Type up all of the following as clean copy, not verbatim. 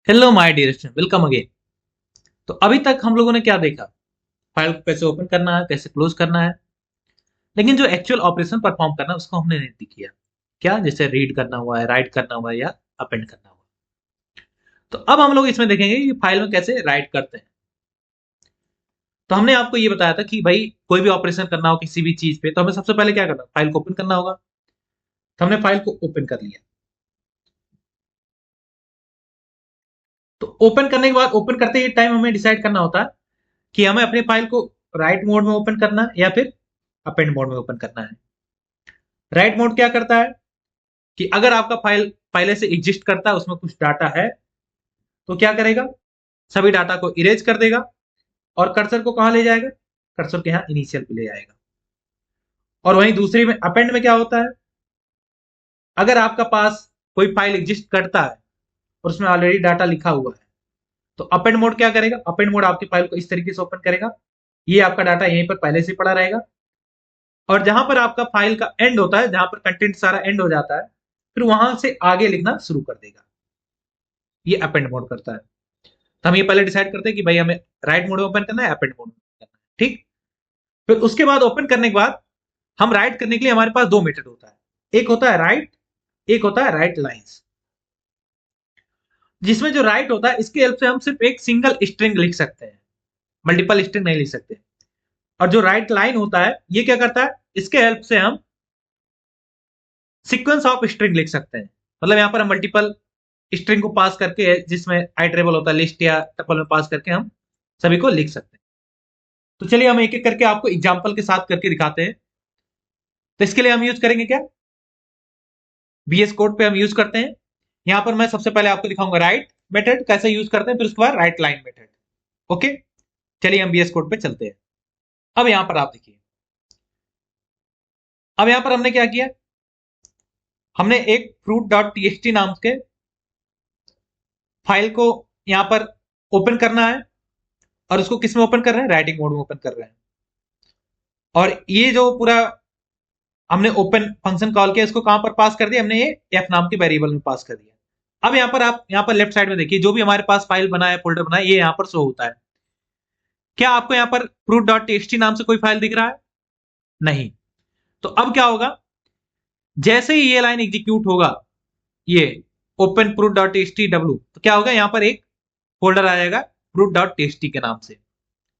Hello my dear student, welcome again. तो अभी तक हम लोगों ने क्या देखा? फाइल को कैसे ओपन करना है, कैसे क्लोज करना है, लेकिन जो एक्चुअल ऑपरेशन परफॉर्म करना है उसको हमने नहीं किया। क्या? जैसे रीड करना हुआ है, राइट करना हुआ है या अपेंड करना हुआ है। तो अब हम लोग इसमें देखेंगे कि फाइल में कैसे राइट करते हैं। तो हमने आपको ये बताया था कि भाई कोई भी ऑपरेशन करना हो किसी भी चीज पे तो हमें सबसे पहले क्या करना है? फाइल को ओपन करना होगा। तो हमने फाइल को ओपन कर लिया। तो ओपन करने के बाद ओपन करते ही टाइम हमें डिसाइड करना होता है कि हमें अपनी फाइल को राइट मोड में ओपन करना है या फिर अपेंड मोड में ओपन करना है। राइट मोड क्या करता है कि अगर आपका फाइल पहले से एग्जिस्ट करता है, उसमें कुछ डाटा है, तो क्या करेगा? सभी डाटा को इरेज कर देगा और कर्सर को कहां ले जाएगा? कर्सर के यहां इनिशियल पे ले जाएगा। और वहीं दूसरी में अपेंड में क्या होता है? अगर आपका पास कोई फाइल एग्जिस्ट करता है और उसमें ऑलरेडी डाटा लिखा हुआ है, तो अपेंड मोड क्या करेगा? अपेंड मोड आपकी फाइल को इस तरीके से ओपन करेगा। ये आपका डाटा यहीं पर पहले से पड़ा रहेगा और जहां पर आपका फाइल का एंड होता है, जहां पर कंटेंट सारा एंड हो जाता है, फिर वहां से आगे लिखना शुरू कर देगा। ये अपेंड मोड करता है। तो हम ये पहले डिसाइड करते हैं कि भाई हमें राइट मोड में ओपन करना है, अपेंड मोड में करना है। ठीक। फिर उसके बाद ओपन करने के बाद हम राइट करने के लिए हमारे पास दो मेथड होता है। एक होता है राइट, एक होता है राइट लाइंस। जिसमें जो राइट होता है इसकी हेल्प से हम सिर्फ एक सिंगल स्ट्रिंग लिख सकते हैं, मल्टीपल स्ट्रिंग नहीं लिख सकते। और जो राइट लाइन होता है ये क्या करता है? इसके हेल्प से हम सीक्वेंस ऑफ स्ट्रिंग लिख सकते हैं। मतलब यहां पर हम मल्टीपल स्ट्रिंग को पास करके, जिसमें आइटरेबल होता है, लिस्ट या टपल में पास करके हम सभी को लिख सकते हैं। तो चलिए हम एक एक करके आपको एग्जाम्पल के साथ करके दिखाते हैं। तो इसके लिए हम यूज करेंगे क्या? VS कोड पे हम यूज करते हैं। यहां पर मैं सबसे पहले आपको दिखाऊंगा राइट मेथड कैसे यूज करते हैं, फिर उसके बाद राइट लाइन मेथड। ओके, चलिए हम VS कोड पे चलते हैं। अब यहां पर आप देखिए, अब यहां पर हमने क्या किया? हमने एक fruit.txt नाम के फाइल को यहां पर ओपन करना है और उसको किस में ओपन कर रहे हैं? राइटिंग मोड में ओपन कर रहे हैं। और ये जो पूरा हमने ओपन फंक्शन कॉल किया, इसको कहां पर पास कर दिया? हमने ये एफ नाम के वेरिएबल में पास कर दिया। अब यहां पर आप यहां पर लेफ्ट साइड में देखिए, जो भी हमारे पास फाइल बना है, फोल्डर बना है, ये यहां पर शो होता है। क्या आपको यहां पर fruit.txt नाम से कोई फाइल दिख रहा है? नहीं। तो अब क्या होगा? जैसे ही ये लाइन एग्जीक्यूट होगा, ये ओपन fruit.txt तो क्या होगा? यहां पर एक फोल्डर आ जाएगा fruit.txt के नाम से।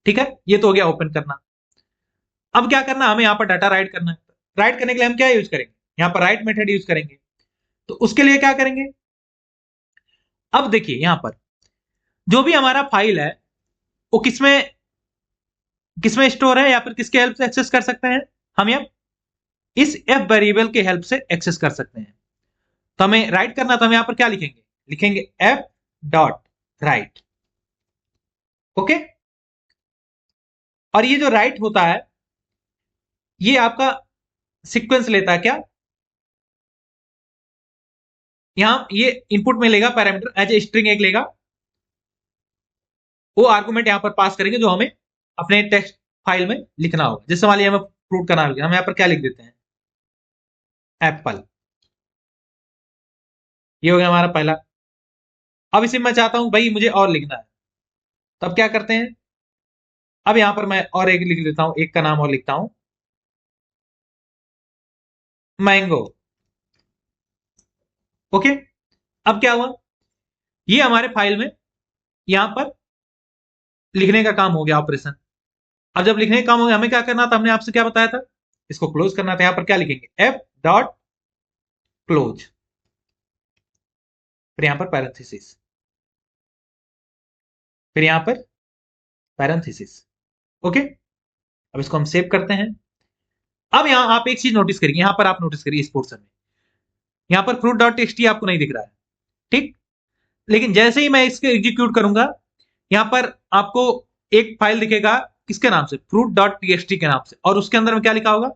ठीक है, ये तो हो गया ओपन करना। अब क्या करना? हमें यहां पर डाटा राइट करना है। राइट करने के लिए हम क्या यूज करेंगे? यहां पर राइट मेथड यूज करेंगे। तो उसके लिए क्या करेंगे? अब देखिए यहां पर जो भी हमारा फाइल है वो किसमें किसमें स्टोर है या फिर किसके हेल्प से एक्सेस कर सकते हैं? हम यहाँ इस एफ वेरिएबल के हेल्प से एक्सेस कर सकते हैं। तो हमें राइट करना, तो हम यहां पर क्या लिखेंगे? लिखेंगे एफ डॉट राइट। ओके। और ये जो राइट होता है ये आपका सीक्वेंस लेता है। क्या? यहां ये इनपुट में लेगा पैरामीटर एज ए स्ट्रिंग एक लेगा, वो आर्गुमेंट यहां पर पास करेंगे जो हमें अपने टेक्स्ट फाइल में लिखना होगा। जैसे मान लिया हमें फ्रूट का नाम लिखना, हम यहां पर क्या लिख देते हैं? एप्पल। ये हो गया हमारा पहला। अब इसे मैं चाहता हूं भाई मुझे और लिखना है, तब क्या करते हैं? अब यहां पर मैं और एक लिख लेता हूं, एक का नाम और लिखता हूं, मैंगो। ओके। अब क्या हुआ? ये हमारे फाइल में यहां पर लिखने का काम हो गया, ऑपरेशन। अब जब लिखने का काम हो गया, हमें क्या करना था? हमने आपसे क्या बताया था? इसको क्लोज करना था। यहां पर क्या लिखेंगे? एफ डॉट क्लोज, फिर यहां पर पैरेंथेसिस, फिर यहां पर पैरेंथेसिस। ओके। अब इसको हम सेव करते हैं। अब यहां आप एक चीज नोटिस करिए, यहां पर आप नोटिस करिए इस पोर्शन में, यहां पर फ्रूट डॉट टेक्स्ट आपको नहीं दिख रहा है। ठीक। लेकिन जैसे ही मैं इसके एग्जीक्यूट करूंगा, यहां पर आपको एक फाइल दिखेगा, किसके नाम से? fruit.txt के नाम से। और उसके अंदर में क्या लिखा होगा?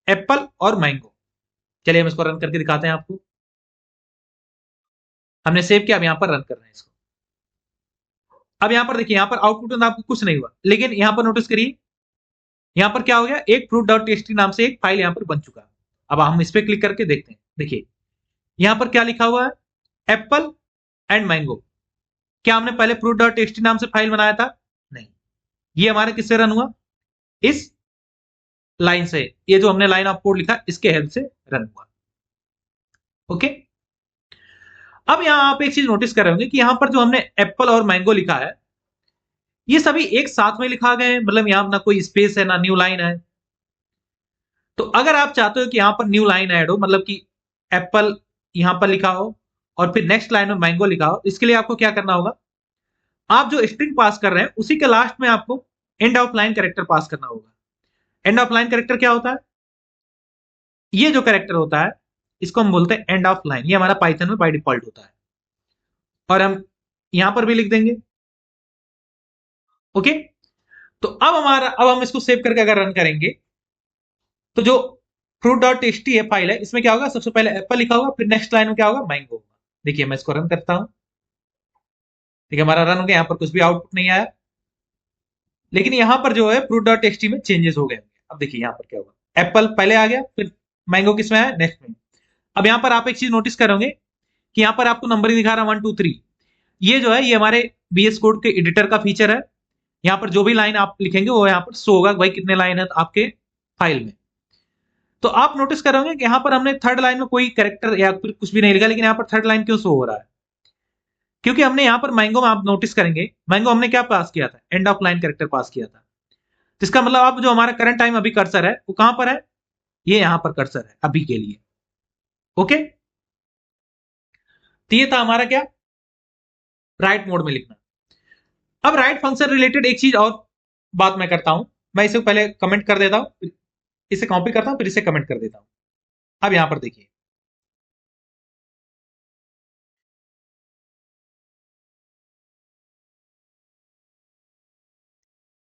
एप्पल और मैंगो। चलिए हम इसको रन करके दिखाते हैं आपको। हमने सेव किया, अब यहां पर रन कर रहे हैं इसको। अब यहां पर देखिए, यहां पर आउटपुट में आपको कुछ नहीं हुआ, लेकिन यहां पर नोटिस करिए, यहां पर क्या हो गया? एक fruit.txt नाम से एक फाइल यहां पर बन चुका। अब हम इस पर क्लिक करके देखते हैं। देखिए यहां पर क्या लिखा हुआ है? Apple and mango. क्या हमने पहले fruit.txt नाम से फाइल बनाया था? नहीं। ये हमारे किससे रन हुआ? इस लाइन से, ये जो हमने लाइन ऑफ कोड लिखा इसके हेल्प से रन हुआ। ओके, अब यहां आप एक चीज नोटिस कर रहे होंगे कि यहां पर जो हमने एप्पल और मैंगो लिखा है ये सभी एक साथ में लिखा गए हैं, मतलब यहां ना कोई स्पेस है ना न्यू लाइन है। तो अगर आप चाहते हो कि यहां पर न्यू लाइन ऐड हो, मतलब कि एप्पल यहां पर लिखा हो और फिर नेक्स्ट लाइन में मैंगो लिखा हो, इसके लिए आपको क्या करना होगा, आप जो स्ट्रिंग पास कर रहे हैं उसी के लास्ट में आपको एंड ऑफ लाइन कैरेक्टर पास करना होगा। एंड ऑफ लाइन कैरेक्टर क्या होता है? ये जो कैरेक्टर होता है इसको हम बोलते हैं एंड ऑफ लाइन। ये हमारा पाइथन में बाय डिफॉल्ट होता है और हम यहां पर भी लिख देंगे। ओके, तो अब हम इसको सेव करके अगर रन करेंगे तो जो fruit.txt है फाइल है, इसमें क्या होगा, सबसे पहले एप्पल लिखा होगा, फिर नेक्स्ट लाइन में क्या होगा, मैंगो होगा। देखिए मैं इसको रन करता हूं, देखिए हमारा रन हो गया, यहां पर कुछ भी आउटपुट नहीं आया, लेकिन यहां पर जो है fruit.txt में चेंजेस हो गए। अब देखिए यहां पर क्या होगा, एप्पल पहले आ गया, फिर मैंगो किसमें आया, नेक्स्ट में। अब यहां पर आप एक चीज नोटिस करोगे कि यहां पर आपको नंबर ही दिखा रहा है 1 2 3। ये जो है ये हमारे VS कोड के एडिटर का फीचर है। यहाँ पर जो भी लाइन आप लिखेंगे वो यहाँ पर शो होगा, भाई कितने लाइन है आपके फाइल में। तो आप नोटिस करोगे कि यहाँ पर हमने थर्ड लाइन में कोई कैरेक्टर या फिर कुछ भी नहीं लिखा, लेकिन यहाँ पर थर्ड लाइन क्यों शो हो रहा है? क्योंकि हमने यहाँ पर मैंगो में आप नोटिस करेंगे, मैंगो हमने क्या पास किया था, एंड ऑफ लाइन कैरेक्टर पास किया था। तो इसका मतलब अब जो हमारा करंट टाइम अभी कर्सर है वो कहां पर है, ये यहाँ पर कर्सर है अभी के लिए। ओके, तो ये था हमारा क्या, राइट मोड में लिखना। अब राइट फंक्शन रिलेटेड एक चीज और बात मैं करता हूं, मैं इसे पहले कमेंट कर देता हूं, इसे कॉपी करता हूं, फिर इसे कमेंट कर देता हूं। अब यहां पर देखिए,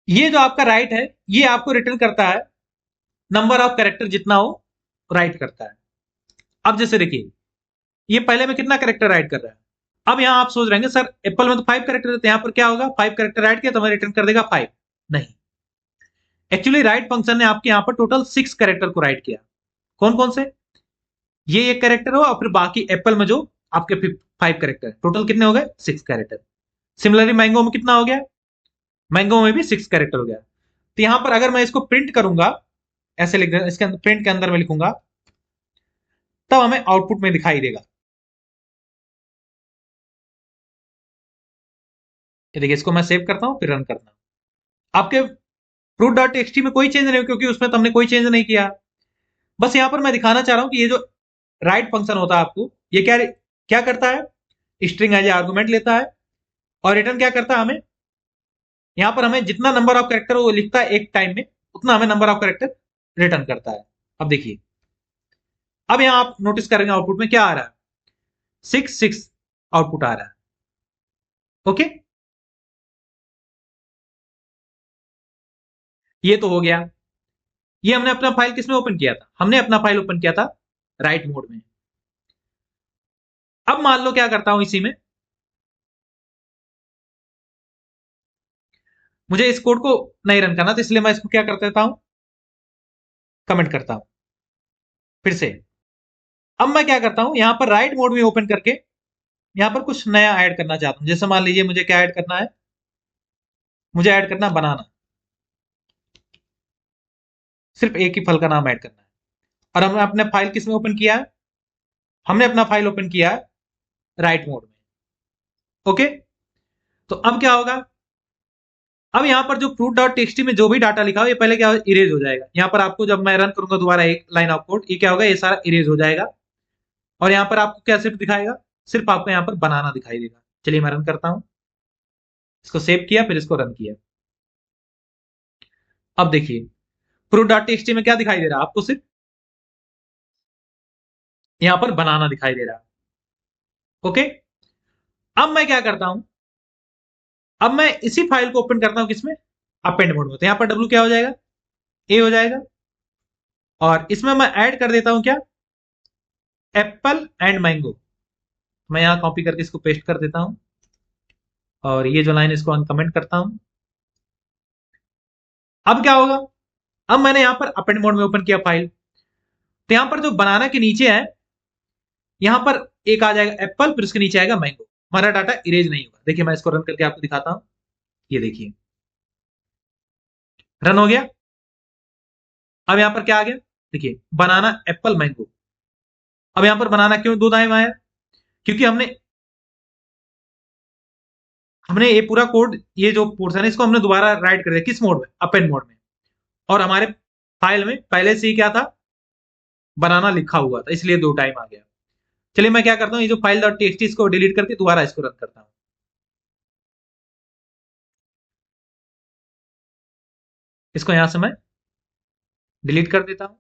ये जो आपका राइट है ये आपको रिटर्न करता है नंबर ऑफ कैरेक्टर जितना हो राइट करता है। अब जैसे देखिए ये पहले में कितना कैरेक्टर राइट कर रहा है। अब यहां आप सोच रहे हैं सर एप्पल में तो 5 कैरेक्टर रहते हैं, यहां पर क्या होगा, 5 कैरेक्टर राइट किया तो हमें रिटर्न कर देगा 5। नहीं, एक्चुअली राइट फंक्शन ने आपके यहां पर टोटल 6 कैरेक्टर को राइट किया। कौन कौन से, ये एक कैरेक्टर हो और फिर बाकी एप्पल में जो आपके 5 कैरेक्टर, टोटल कितने हो गए, 6 कैरेक्टर। सिमिलरली मैंगो में कितना हो गया, मैंगो में भी 6 कैरेक्टर हो गया। तो यहां पर अगर मैं इसको प्रिंट करूंगा, ऐसे लिख दें, इसके अंदर प्रिंट के अंदर में लिखूंगा, तब हमें आउटपुट में दिखाई देगा। ये देखिए इसको मैं सेव करता हूं फिर रन करता हूं। आपके fruit.txt में कोई चेंज नहीं, क्योंकि उसमें तो हमने कोई चेंज नहीं किया। बस यहां पर मैं दिखाना चाह रहा हूं कि ये जो राइट फंक्शन होता है आपको, ये क्या क्या करता है, स्ट्रिंग एज आर्गुमेंट लेता है और रिटर्न क्या करता है, हमें यहां पर हमें जितना नंबर ऑफ कैरेक्टर वो लिखता है एक टाइम में, उतना हमें नंबर ऑफ कैरेक्टर रिटर्न करता है। अब देखिए, अब यहां आप नोटिस करेंगे आउटपुट में क्या आ रहा है, 6 6 आउटपुट आ रहा है। ओके, ये तो हो गया। ये हमने अपना फाइल किसमें ओपन किया था, हमने अपना फाइल ओपन किया था राइट मोड में। अब मान लो क्या करता हूं, इसी में मुझे इस कोड को नहीं रन करना, तो इसलिए मैं इसको क्या कर देता हूं, कमेंट करता हूं फिर से। अब मैं क्या करता हूं, यहां पर राइट मोड में ओपन करके यहां पर कुछ नया ऐड करना चाहता हूं। जैसे मान लीजिए मुझे क्या ऐड करना है, मुझे ऐड करना बनाना, सिर्फ एक ही फल का नाम ऐड करना है। और हमने अपने फाइल किसमें ओपन किया है, हमने अपना फाइल ओपन किया है राइट मोड में। ओके, तो अब क्या होगा, अब यहां पर जो fruit.txt में जो भी डाटा लिखा हो ये पहले क्या इरेज हो जाएगा। यहां पर आपको जब मैं रन करूंगा दोबारा एक लाइन ऑफ कोड, ये क्या होगा, ये सारा इरेज हो जाएगा। और यहां पर आपको क्या सिर्फ दिखाएगा, सिर्फ आपको यहां पर बनाना दिखाई देगा। चलिए मैं रन करता हूं, इसको सेव किया फिर इसको रन किया। अब देखिए fruit.txt में क्या दिखाई दे रहा है आपको, सिर्फ यहां पर बनाना दिखाई दे रहा है। ओके, अब मैं क्या करता हूं, अब मैं इसी फाइल को ओपन करता हूं किसमें, अपेंड मोड में। तो यहां पर डब्ल्यू क्या हो जाएगा, ए हो जाएगा। और इसमें मैं ऐड कर देता हूं क्या, एप्पल एंड मैंगो। मैं यहां कॉपी करके इसको पेस्ट कर देता हूं और ये जो लाइन इसको अनकमेंट करता हूं। अब क्या होगा, अब मैंने यहां पर अपेंड मोड में ओपन किया फाइल, तो यहां पर जो बनाना के नीचे है, यहां पर एक आ जाएगा एप्पल, फिर उसके नीचे आएगा मैंगो। हमारा डाटा इरेज नहीं होगा। देखिए मैं इसको रन करके आपको दिखाता हूं। ये देखिए रन हो गया। अब यहां पर क्या आ गया, देखिए बनाना एप्पल मैंगो। अब यहां पर बनाना क्यों 2 टाइम आया, क्योंकि हमने हमने ये पूरा कोड, ये जो पोर्शन है इसको हमने दोबारा राइट कर दिया किस मोड में, अपेंड मोड में। और हमारे फाइल में पहले से ही क्या था, बनाना लिखा हुआ था, इसलिए 2 टाइम आ गया। चलिए मैं क्या करता हूँ, ये जो फाइल डॉट टीएक्सटी इसको डिलीट करके दोबारा इसको रन करता हूँ। इसको यहां से मैं डिलीट कर देता हूं।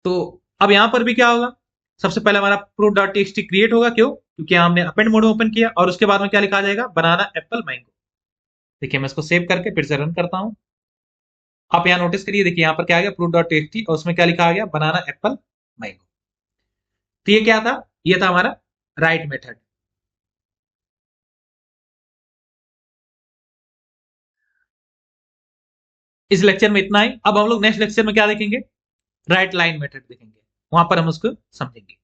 तो अब यहां पर भी क्या होगा, सबसे पहले हमारा प्रूफ डॉट टीएक्सटी क्रिएट होगा, क्यों, क्योंकि हमने अपेंड मोड में ओपन किया। और उसके बाद में क्या लिखा जाएगा, बनाना एप्पल मैंगो। देखिए मैं इसको सेव करके फिर से रन करता हूं। आप यहाँ नोटिस करिए, देखिए यहाँ पर क्या आ गया, प्रूफ डॉट टीएक्सटी, और उसमें क्या लिखा आ गया, बनाना एप्पल मैंगो। तो ये क्या था, ये था हमारा राइट मेथड। इस लेक्चर में इतना ही। अब हम लोग नेक्स्ट लेक्चर में क्या देखेंगे, राइट लाइन मेथड देखेंगे, वहां पर हम उसको समझेंगे।